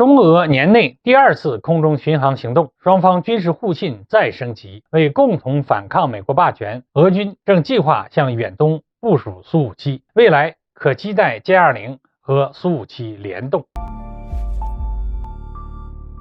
中俄年内第二次空中巡航行动，双方军事互信再升级。为共同反抗美国霸权，俄军正计划向远东部署苏57，未来可期待歼-20和苏57联动。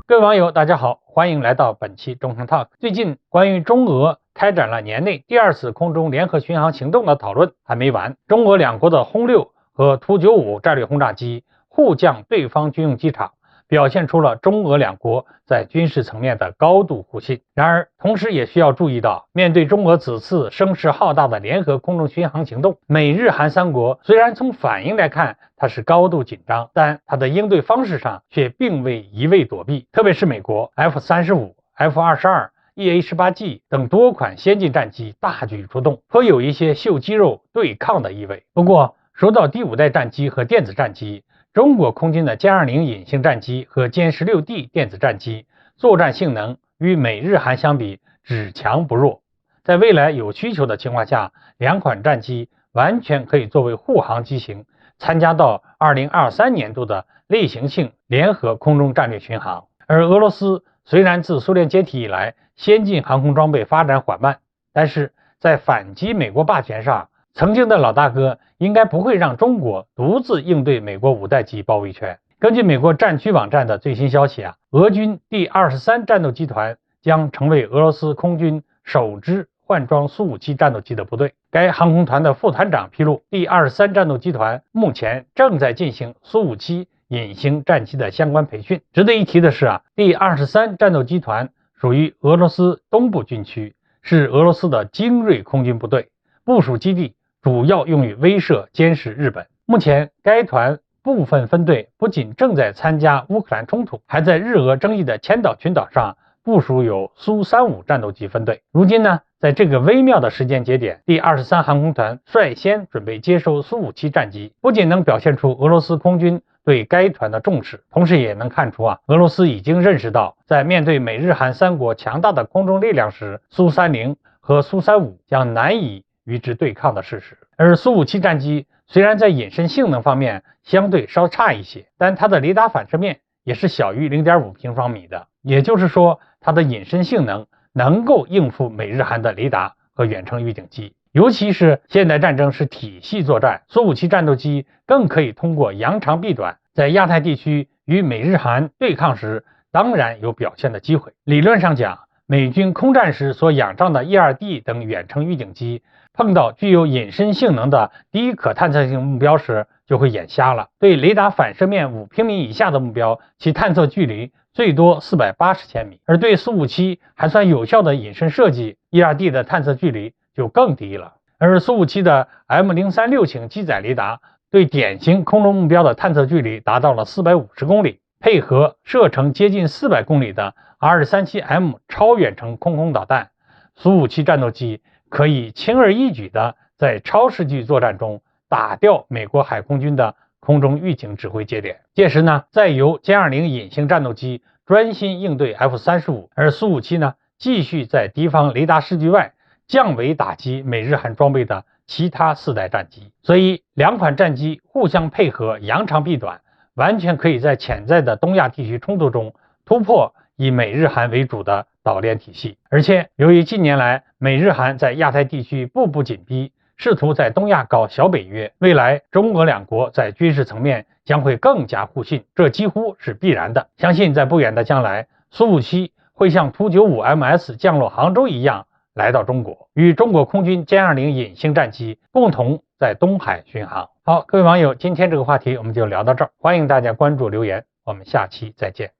各位网友，大家好，欢迎来到本期中声 Talk。最近关于中俄开展了年内第二次空中联合巡航行动的讨论还没完，中俄两国的轰6和图95战略轰炸机互降对方军用机场，表现出了中俄两国在军事层面的高度互信。然而，同时也需要注意到，面对中俄此次声势浩大的联合空中巡航行动，美日韩三国虽然从反应来看它是高度紧张，但它的应对方式上却并未一味躲避。特别是美国 F-35、F-22、EA-18G 等多款先进战机大举出动，颇有一些秀肌肉对抗的意味。不过，说到第5代战机和电子战机，中国空军的歼-20隐形战机和歼 16D 电子战机作战性能与美日韩相比只强不弱，在未来有需求的情况下，两款战机完全可以作为护航机型参加到2023年度的类型性联合空中战略巡航。而俄罗斯虽然自苏联解体以来先进航空装备发展缓慢，但是在反击美国霸权上，曾经的老大哥应该不会让中国独自应对美国5代机包围圈。根据美国战区网站的最新消息俄军第23战斗机团将成为俄罗斯空军首支换装苏57战斗机的部队。该航空团的副团长披露，第23战斗机团目前正在进行苏57隐形战机的相关培训。值得一提的是第23战斗机团属于俄罗斯东部军区，是俄罗斯的精锐空军部队，部署基地主要用于威慑监视日本。目前该团部分分队不仅正在参加乌克兰冲突，还在日俄争议的千岛群岛上部署有苏35战斗机分队。如今呢，在这个微妙的时间节点，第23航空团率先准备接收苏57战机，不仅能表现出俄罗斯空军对该团的重视，同时也能看出俄罗斯已经认识到，在面对美日韩三国强大的空中力量时，苏30和苏35将难以与之对抗的事实。而苏57战机虽然在隐身性能方面相对稍差一些，但它的雷达反射面也是小于 0.5 平方米的，也就是说它的隐身性能能够应付美日韩的雷达和远程预警机。尤其是现代战争是体系作战，苏57战斗机更可以通过扬长避短，在亚太地区与美日韩对抗时当然有表现的机会。理论上讲，美军空战时所仰仗的 E-2D 等远程预警机碰到具有隐身性能的低可探测性目标时就会眼瞎了。对雷达反射面5平米以下的目标，其探测距离最多480千米，而对苏57还算有效的隐身设计 E-2D 的探测距离就更低了。而苏57的 M036型机载雷达对典型空中目标的探测距离达到了450公里，配合射程接近400公里的 R-37M 超远程空导弹，苏57战斗机可以轻而易举地在超视距作战中打掉美国海空军的空中预警指挥节点。届时呢，再由歼-20隐形战斗机专心应对 F-35，而苏57呢，继续在敌方雷达视距外降维打击美日韩装备的其他4代战机。所以两款战机互相配合，扬长避短，完全可以在潜在的东亚地区冲突中突破以美日韩为主的岛链体系。而且由于近年来美日韩在亚太地区步步紧逼，试图在东亚搞小北约，未来中俄两国在军事层面将会更加互信，这几乎是必然的。相信在不远的将来，苏57会像图95MS 降落杭州一样来到中国，与中国空军歼-20隐形战机共同在东海巡航。好，各位网友，今天这个话题我们就聊到这儿，欢迎大家关注留言，我们下期再见。